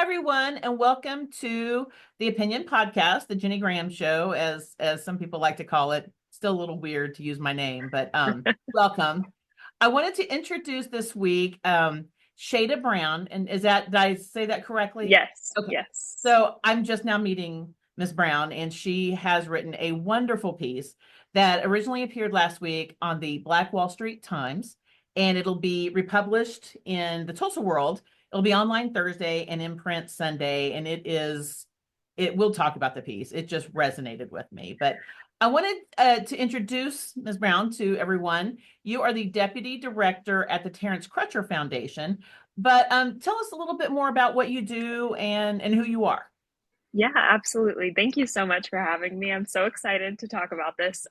Hi, everyone, and welcome to the Opinion Podcast, the Ginnie Graham Show, as some people like to call it. Still a little weird to use my name, but welcome. I wanted to introduce this week Sheyda Brown, and did I say that correctly? Yes, Okay. yes. So I'm just now meeting Miss Brown, and she has written a wonderful piece that originally appeared last week on the Black Wall Street Times, and it'll be republished in the Tulsa World. It'll be online Thursday and in print Sunday, and we'll talk about the piece. It just resonated with me. But I wanted to introduce Ms. Brown to everyone. You are the Deputy Director at the Terence Crutcher Foundation, but tell us a little bit more about what you do and who you are. Yeah, absolutely. Thank you so much for having me. I'm so excited to talk about this.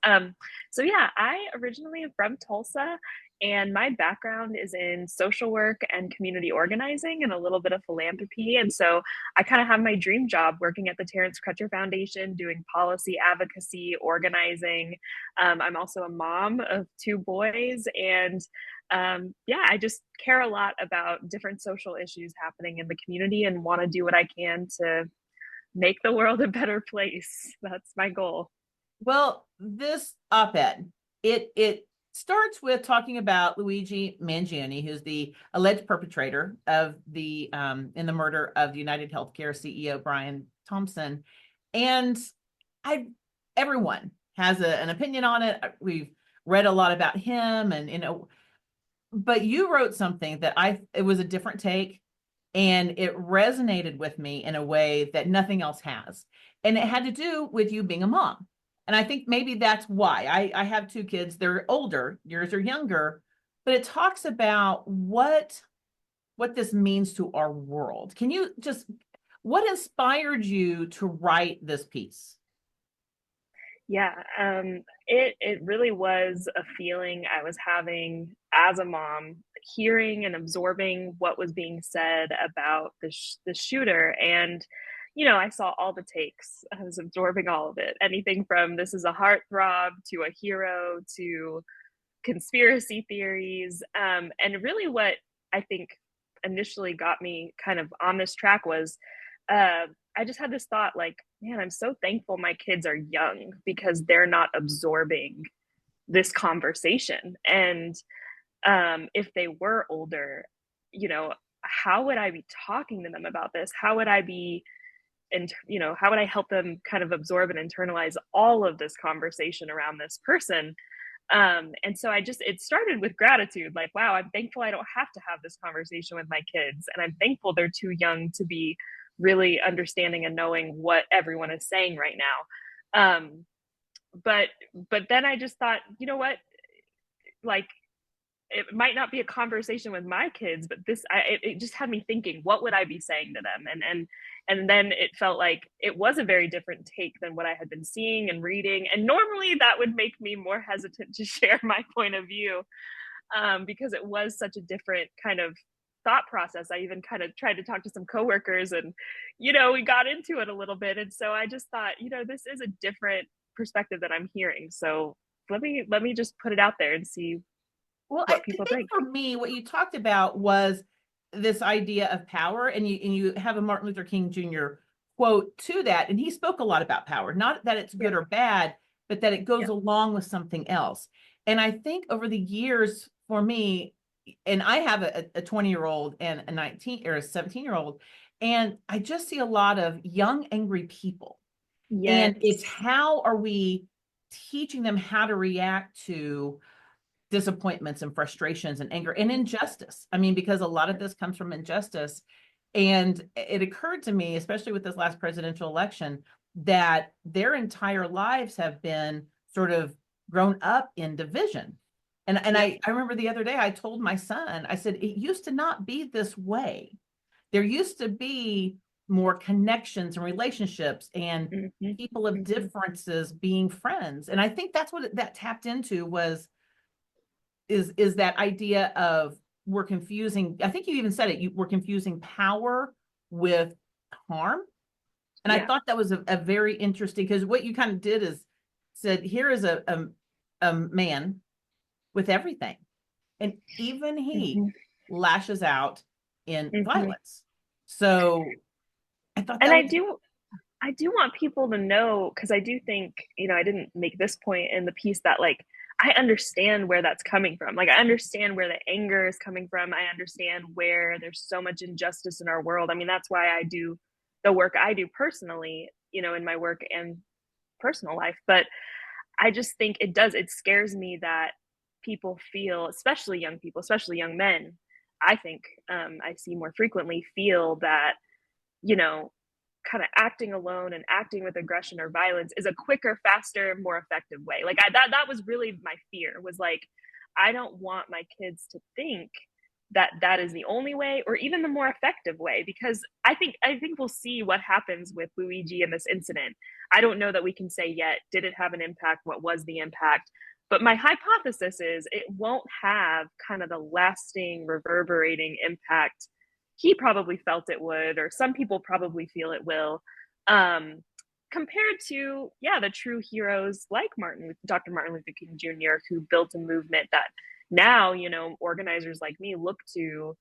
So yeah, I originally am from Tulsa, and my background is in social work and community organizing and a little bit of philanthropy. And so I kind of have my dream job working at the Terence Crutcher Foundation, doing policy advocacy, organizing. I'm also a mom of two boys, and yeah, I just care a lot about different social issues happening in the community and want to do what I can to make the world a better place. That's my goal. Well, this op-ed, it starts with talking about Luigi-Mangione, who's the alleged perpetrator of the in the murder of the United Healthcare CEO Brian-Thompson. And I everyone has an opinion on it. We've read a lot about him, and but you wrote something that it was a different take, and it resonated with me in a way that nothing else has. And it had to do with you being a mom. And I think maybe that's why I have two kids. They're older, yours are younger, but it talks about what this means to our world. Can you just, what inspired you to write this piece? Yeah, it really was a feeling I was having as a mom, hearing and absorbing what was being said about the shooter. And I saw all the takes. I was absorbing all of it. Anything from this is a heartthrob to a hero to conspiracy theories. And really, what I think initially got me kind of on this track was I just had this thought like, man, I'm so thankful my kids are young because they're not absorbing this conversation. And if they were older, how would I be talking to them about this? How would I be, and how would I help them kind of absorb and internalize all of this conversation around this person? And so it started with gratitude, like, wow, I'm thankful I don't have to have this conversation with my kids. And I'm thankful they're too young to be really understanding and knowing what everyone is saying right now. But then I just thought, you know what, like, it might not be a conversation with my kids, but it just had me thinking, what would I be saying to them? And then it felt like it was a very different take than what I had been seeing and reading. And normally that would make me more hesitant to share my point of view, because it was such a different kind of thought process. I even kind of tried to talk to some coworkers, and we got into it a little bit. And so I just thought, this is a different perspective that I'm hearing. So let me just put it out there and see Well, I what people think think. for me, what you talked about was this idea of power, and you have a Martin Luther King Jr. quote to that, and he spoke a lot about power, not that it's good Yeah. or bad, but that it goes Yeah. along with something else. And I think over the years, for me, and I have a 20-year-old and a 19 or a 17-year-old, and I just see a lot of young, angry people. And it's Yes. how are we teaching them how to react to disappointments and frustrations and anger and injustice. I mean, because a lot of this comes from injustice. And it occurred to me, especially with this last presidential election, that their entire lives have been sort of grown up in division. And Yep. I remember the other day, I told my son, I said, it used to not be this way. There used to be more connections and relationships and Hmm. people of Hmm. differences being friends. And I think that's what that tapped into was is that idea of we're confusing. I think you even said it. We're confusing power with harm, and I Yeah. thought that was a very interesting because what you kind of did is said here is a man with everything, and even he Hmm. lashes out in Hmm. violence. So I thought And that was I do want people to know, because I do think, I didn't make this point in the piece, that like I understand where that's coming from. Like I understand where the anger is coming from. I understand where there's so much injustice in our world. I mean, that's why I do the work I do personally, in my work and personal life. But I just think it scares me that people feel, especially young people, especially young men, I think I see more frequently, feel that, you know, kind of acting alone and acting with aggression or violence is a quicker, faster, more effective way. Like that was really my fear, was like, I don't want my kids to think that that is the only way or even the more effective way, because I think we'll see what happens with Luigi in this incident. I don't know that we can say yet, did it have an impact? What was the impact? But my hypothesis is it won't have kind of the lasting, reverberating impact he probably felt it would, or some people probably feel it will, um, compared to, yeah, the true heroes like Dr. Martin Luther King Jr., who built a movement that now, organizers like me look to,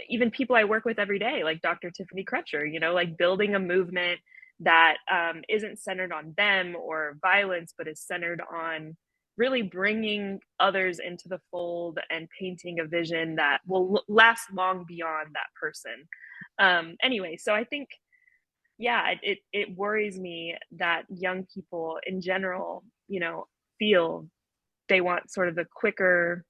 even people I work with every day, like Dr. Tiffany-Crutcher, like building a movement that isn't centered on them or violence, but is centered on really bringing others into the fold and painting a vision that will last long beyond that person. Anyway, so I think, yeah, it worries me that young people in general, feel they want sort of the quicker,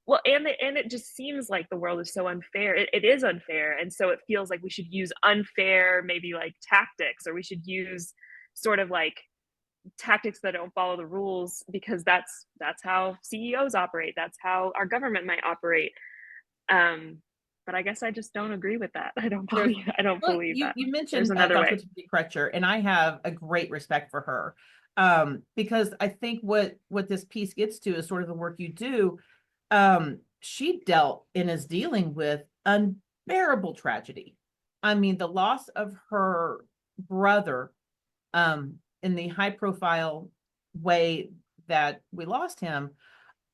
well, and it just seems like the world is so unfair. It is unfair, and so it feels like we should use unfair, maybe like tactics, or we should use sort of like tactics that don't follow the rules, because that's how CEOs operate. That's how our government might operate. Um, but I guess I just don't agree with that. sure. I don't Look, believe you that you there's mentioned another Dr. way. Tiffany Crutcher, and I have a great respect for her, because I think what this piece gets to is sort of the work you do. She dealt and is dealing with unbearable tragedy. I mean, the loss of her brother, in the high profile way that we lost him.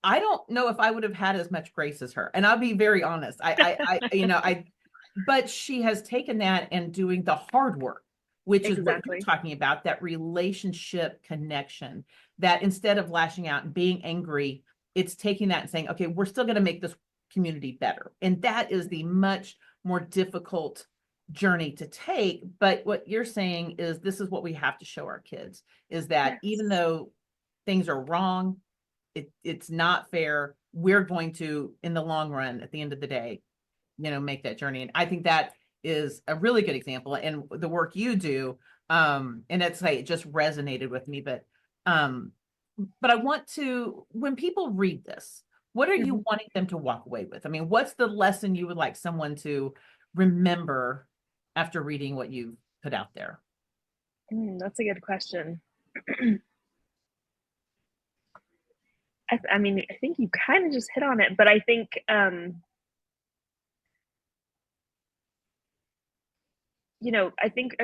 I don't know if I would have had as much grace as her. And I'll be very honest. But she has taken that and doing the hard work, which is what you're Exactly. talking about, that relationship connection, that instead of lashing out and being angry, it's taking that and saying, okay, we're still going to make this community better. And that is the much more difficult journey to take. But what you're saying is this is what we have to show our kids, is that even Yes. though things are wrong, it's not fair. We're going to, in the long run, at the end of the day, make that journey. And I think that is a really good example. And the work you do, and it's like, it just resonated with me. But I want to, when people read this, what are you Mm-hmm. wanting them to walk away with? I mean, what's the lesson you would like someone to remember after reading what you put out there? That's a good question. I mean, I think you kind of just hit on it, but I think, I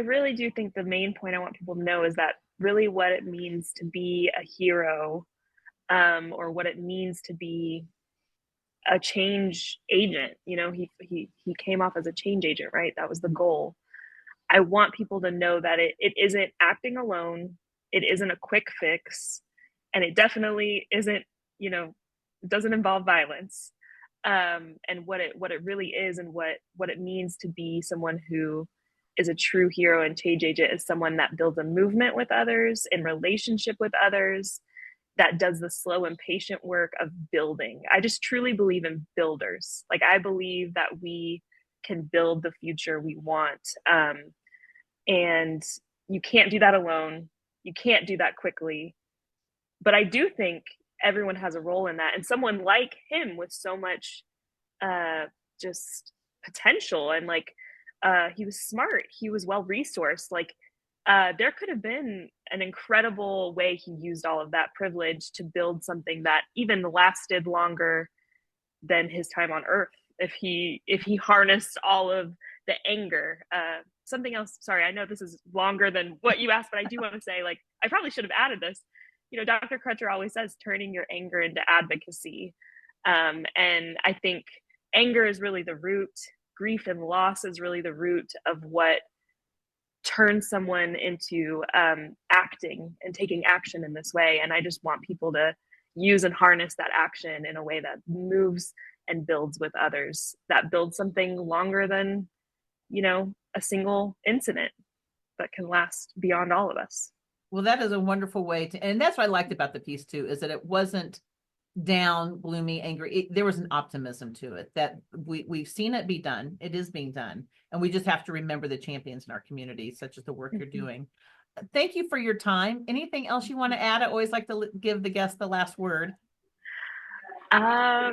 really do think the main point I want people to know is that really what it means to be a hero, or what it means to be a change agent. He came off as a change agent, right? That was the goal. I want people to know that it isn't acting alone, it isn't a quick fix, and it definitely isn't, it doesn't involve violence. And what it really is, and what it means to be someone who is a true hero and change agent, is someone that builds a movement with others, in relationship with others, that does the slow and patient work of building. I just truly believe in builders. Like I believe that we can build the future we want. And you can't do that alone. You can't do that quickly. But I do think everyone has a role in that. And someone like him with so much just potential, and like he was smart, he was well resourced. Like there could have been an incredible way he used all of that privilege to build something that even lasted longer than his time on Earth, if he harnessed all of the anger. Something else. Sorry, I know this is longer than what you asked, but I do want to say, like, I probably should have added this. Dr. Crutcher always says, turning your anger into advocacy. And I think anger is really the root. Grief and loss is really the root of what turn someone into acting and taking action in this way. And I just want people to use and harness that action in a way that moves and builds with others, that builds something longer than, a single incident that can last beyond all of us. Well, that is a wonderful way to, and that's what I liked about the piece too, is that it wasn't down, gloomy, angry. There was an optimism to it that we've seen it be done. It is being done. And we just have to remember the champions in our community, such as the work you're doing. Thank you for your time. Anything else you want to add? I always like to give the guest the last word. I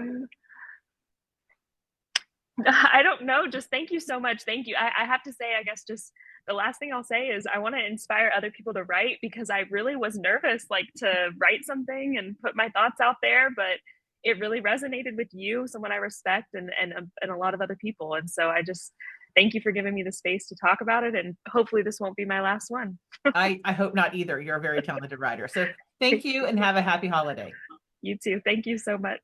don't know. Just thank you so much. Thank you. I have to say, I guess just the last thing I'll say is I want to inspire other people to write, because I really was nervous, like, to write something and put my thoughts out there, but it really resonated with you, someone I respect, and a lot of other people. And so I just thank you for giving me the space to talk about it. And hopefully this won't be my last one. I hope not either. You're a very talented writer. So thank you and have a happy holiday. You too. Thank you so much.